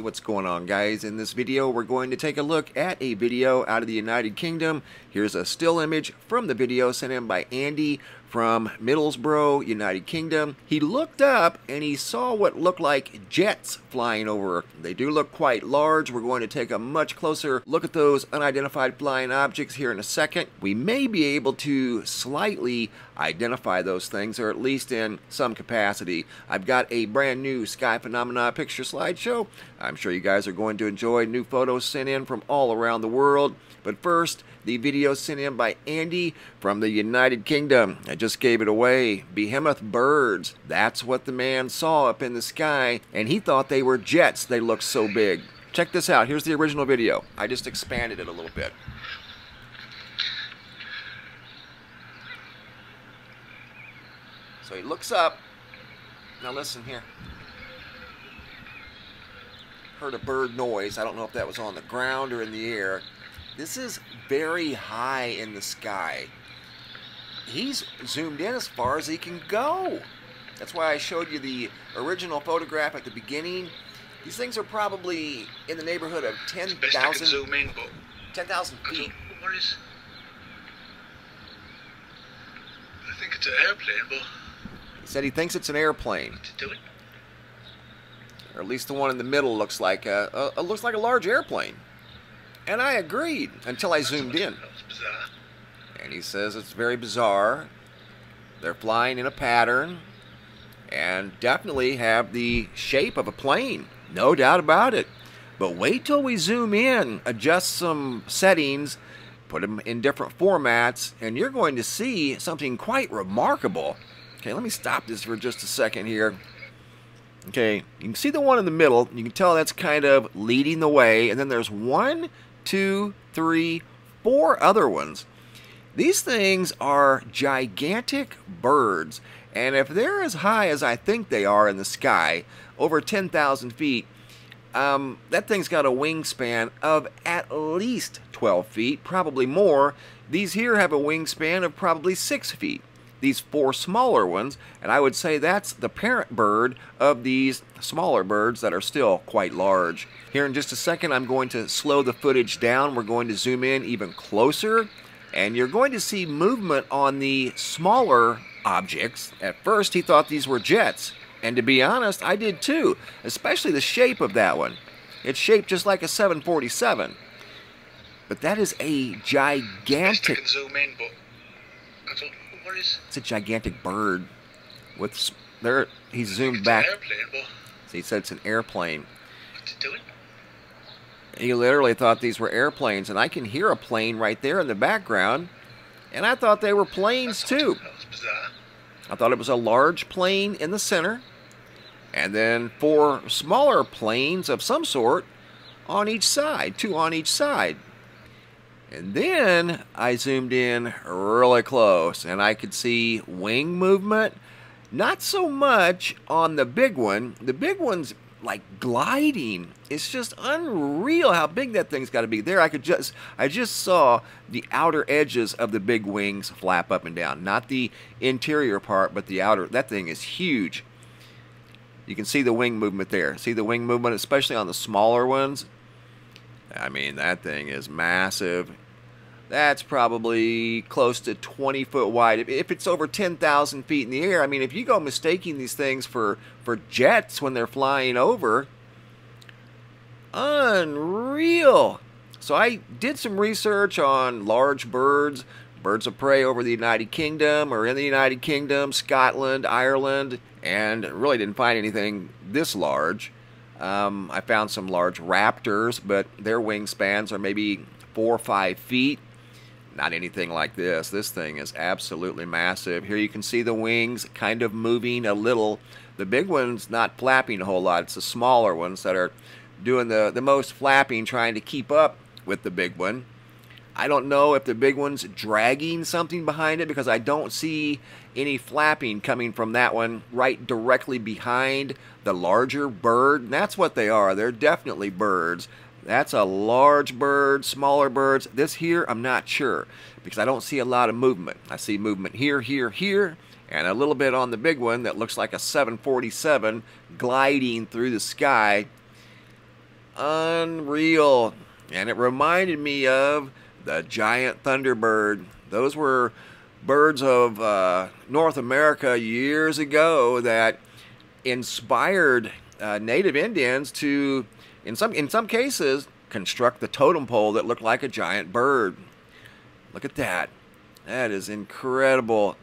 what's going on, guys? In this video, we're going to take a look at a video out of the United Kingdom. Here's a still image from the video sent in by Andy from Middlesbrough, United Kingdom. He looked up and he saw what looked like jets flying over. They do look quite large. We're going to take a much closer look at those unidentified flying objects here in a second. We may be able to slightly identify those things, or at least in some capacity. I've got a brand new sky phenomena picture slideshow. I'm sure you guys are going to enjoy new photos sent in from all around the world. But first, the video sent in by Andy from the United Kingdom. I just gave it away. Behemoth birds. That's what the man saw up in the sky, and he thought they were jets. They looked so big. Check this out. Here's the original video. I just expanded it a little bit. So he looks up. Now listen here. Heard a bird noise. I don't know if that was on the ground or in the air. This is very high in the sky. He's zoomed in as far as he can go. That's why I showed you the original photograph at the beginning. These things are probably in the neighborhood of 10,000 feet. What is? I think it's an airplane, but he said he thinks it's an airplane. what's it doing? Or at least the one in the middle looks like a large airplane. And I agreed until I zoomed in. That's bizarre. And he says it's very bizarre. They're flying in a pattern and definitely have the shape of a plane. No doubt about it. But wait till we zoom in, adjust some settings, put them in different formats, and you're going to see something quite remarkable. Okay, let me stop this for just a second here. Okay, you can see the one in the middle. You can tell that's kind of leading the way. And then there's 1, 2, 3, 4 other ones. These things are gigantic birds. And if they're as high as I think they are in the sky, over 10,000 feet, that thing's got a wingspan of at least 12 feet, probably more. These here have a wingspan of probably 6 feet. These 4 smaller ones, and I would say that's the parent bird of these smaller birds that are still quite large. Here in just a second, I'm going to slow the footage down. We're going to zoom in even closer, and you're going to see movement on the smaller objects. At first, he thought these were jets, and to be honest, I did too, especially the shape of that one. It's shaped just like a 747, but that is a gigantic... I can zoom in, but I don't know what is. It's a gigantic bird. With there, he zoomed It's back. an airplane, but So he said it's an airplane. what's it doing? He literally thought these were airplanes, and I can hear a plane right there in the background, and I thought they were planes too. That was bizarre. I thought it was a large plane in the center, and then 4 smaller planes of some sort on each side, 2 on each side. And then I zoomed in really close, and I could see wing movement. Not so much on the big one. The big one's like gliding. It's just unreal how big that thing's got to be. There, I just saw the outer edges of the big wings flap up and down. Not the interior part, but the outer. That thing is huge. You can see the wing movement there. See the wing movement, especially on the smaller ones? I mean, that thing is massive. That's probably close to 20 foot wide. If it's over 10,000 feet in the air, I mean, if you go mistaking these things for jets when they're flying over, unreal. So I did some research on large birds, birds of prey over the United Kingdom or in the United Kingdom, Scotland, Ireland, and really didn't find anything this large. I found some large raptors, but their wingspans are maybe 4 or 5 feet. Not anything like this. This thing is absolutely massive. Here you can see the wings kind of moving a little. The big one's not flapping a whole lot. It's the smaller ones that are doing the most flapping, trying to keep up with the big one. I don't know if the big one's dragging something behind it, because I don't see any flapping coming from that one right directly behind the larger bird. And that's what they are. They're definitely birds. That's a large bird, smaller birds. This here, I'm not sure, because I don't see a lot of movement. I see movement here, here, here, and a little bit on the big one that looks like a 747 gliding through the sky. unreal. And it reminded me of the giant thunderbird. Those were birds of North America years ago that inspired native Indians to, in some cases, construct the totem pole that looked like a giant bird. Look at that. That is incredible.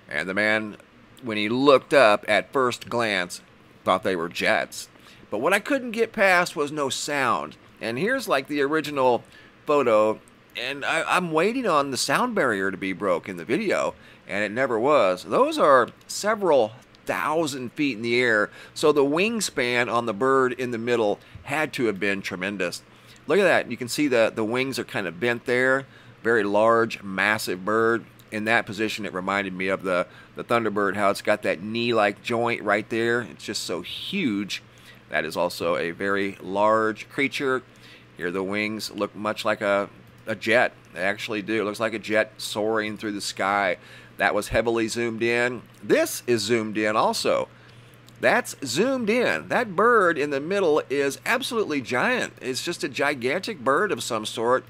And the man, when he looked up at first glance, thought they were jets. But what I couldn't get past was no sound. And here's like the original photo, and I'm waiting on the sound barrier to be broke in the video, and it never was. Those are several thousand feet in the air, so the wingspan on the bird in the middle had to have been tremendous. Look at that. You can see the wings are kind of bent there. Very large, massive bird. In that position, it reminded me of the Thunderbird, how it's got that knee-like joint right there. It's just so huge. That is also a very large creature. Here the wings look much like a jet. They actually do. It looks like a jet soaring through the sky. That was heavily zoomed in. This is zoomed in also. That's zoomed in. That bird in the middle is absolutely giant. It's just a gigantic bird of some sort.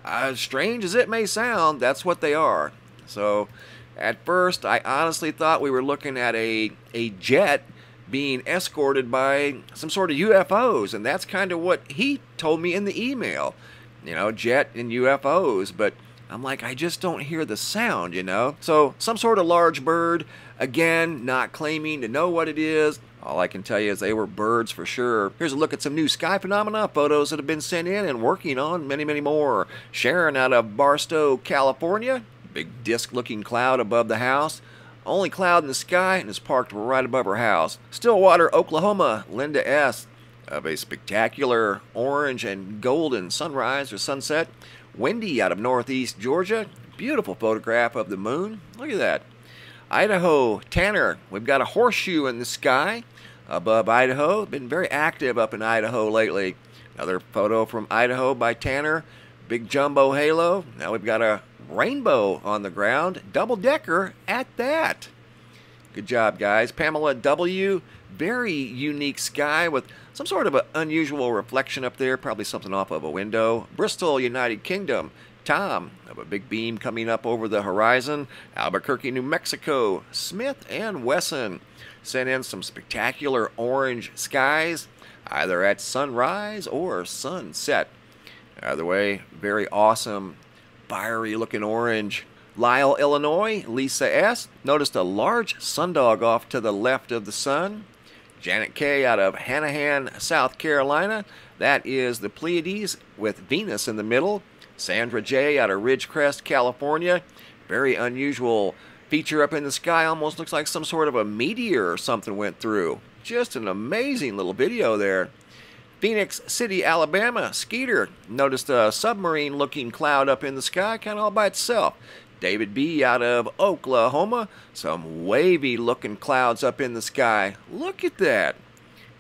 As strange as it may sound, that's what they are. So at first, I honestly thought we were looking at a jet being escorted by some sort of UFOs, and that's kind of what he told me in the email. You know, jet and UFOs, but I'm like, I just don't hear the sound, you know? So some sort of large bird, again, not claiming to know what it is. All I can tell you is they were birds for sure. Here's a look at some new sky phenomena photos that have been sent in, and working on many, many more. Sharon out of Barstow, California. Big disc-looking cloud above the house. Only cloud in the sky, and is parked right above her house. Stillwater, Oklahoma. Linda S. of a spectacular orange and golden sunrise or sunset. Wendy out of Northeast Georgia. Beautiful photograph of the moon. Look at that. Idaho, Tanner. We've got a horseshoe in the sky above Idaho. Been very active up in Idaho lately. Another photo from Idaho by Tanner. Big jumbo halo. Now we've got a rainbow on the ground. Double-decker at that. Good job, guys. Pamela W. Very unique sky with some sort of an unusual reflection up there. Probably something off of a window. Bristol, United Kingdom. Tom, of a big beam coming up over the horizon. Albuquerque, New Mexico. Smith and Wesson sent in some spectacular orange skies, either at sunrise or sunset. Either way, very awesome, fiery looking orange. Lisle, Illinois, Lisa S. noticed a large sundog off to the left of the sun. Janet K. out of Hanahan, South Carolina. That is the Pleiades with Venus in the middle. Sandra J. out of Ridgecrest, California. Very unusual feature up in the sky. Almost looks like some sort of a meteor or something went through. Just an amazing little video there. Phoenix City, Alabama. Skeeter noticed a submarine-looking cloud up in the sky, kind of all by itself. David B. out of Oklahoma. Some wavy-looking clouds up in the sky. Look at that.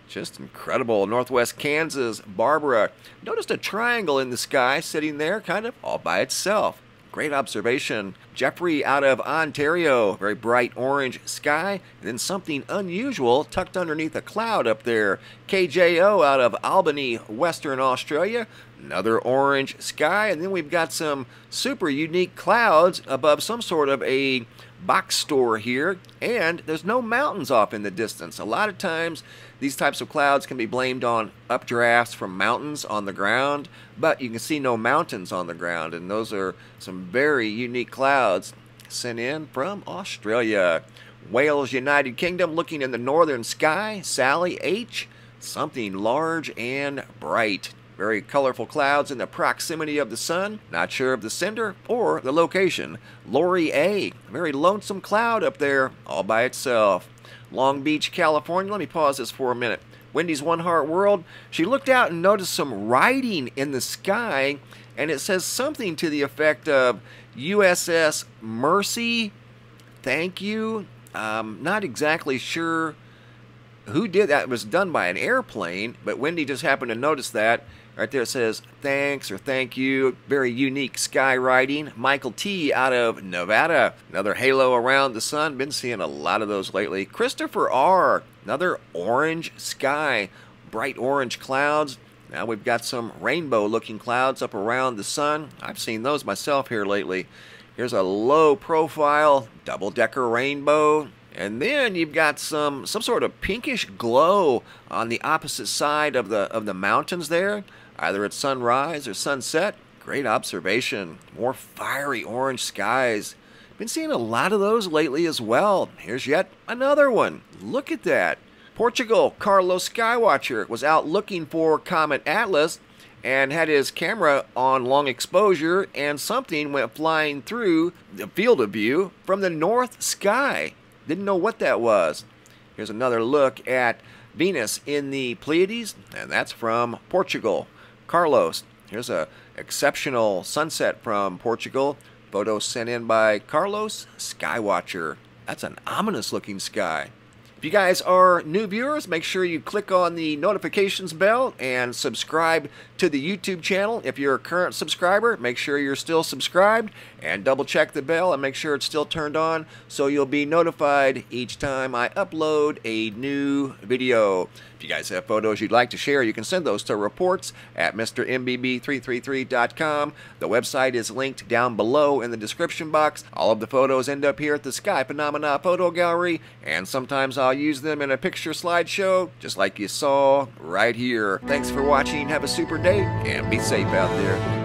Just incredible. Northwest Kansas, Barbara noticed a triangle in the sky sitting there kind of all by itself. Great observation. Jeffrey out of Ontario, very bright orange sky, and then something unusual tucked underneath a cloud up there. KJO out of Albany, Western Australia, another orange sky, and then we've got some super unique clouds above some sort of a box store here, and there's no mountains off in the distance. A lot of times these types of clouds can be blamed on updrafts from mountains on the ground, but you can see no mountains on the ground, and those are some very unique clouds sent in from Australia. Wales, United Kingdom, looking in the northern sky. Sally H. something large and bright. Very colorful clouds in the proximity of the sun. Not sure of the sender or the location. Lori A. Very lonesome cloud up there all by itself. Long Beach, California. Let me pause this for a minute. Wendy's One Heart World. She looked out and noticed some writing in the sky, and it says something to the effect of USS Mercy. Thank you. Not exactly sure who did that. It was done by an airplane, but Wendy just happened to notice that. Right there it says thanks or thank you. Very unique sky writing. Michael T. out of Nevada. Another halo around the sun. Been seeing a lot of those lately. Christopher R. Another orange sky. Bright orange clouds. Now we've got some rainbow-looking clouds up around the sun. I've seen those myself here lately. Here's a low-profile double-decker rainbow. And then you've got some sort of pinkish glow on the opposite side of the mountains there. Either at sunrise or sunset. Great observation. More fiery orange skies. Been seeing a lot of those lately as well. Here's yet another one. Look at that. Portugal, Carlos Skywatcher was out looking for Comet Atlas and had his camera on long exposure, and something went flying through the field of view from the north sky. Didn't know what that was. Here's another look at Venus in the Pleiades, and that's from Portugal. Carlos. Here's a exceptional sunset from Portugal. Photo sent in by Carlos Skywatcher. That's an ominous looking sky. If you guys are new viewers, make sure you click on the notifications bell and subscribe to the YouTube channel. If you're a current subscriber, make sure you're still subscribed and double check the bell and make sure it's still turned on so you'll be notified each time I upload a new video. If you guys have photos you'd like to share, you can send those to reports at MrMBB333.com. The website is linked down below in the description box. All of the photos end up here at the Sky Phenomena Photo Gallery, and sometimes I'll use them in a picture slideshow, just like you saw right here. Thanks for watching, have a super day, and be safe out there.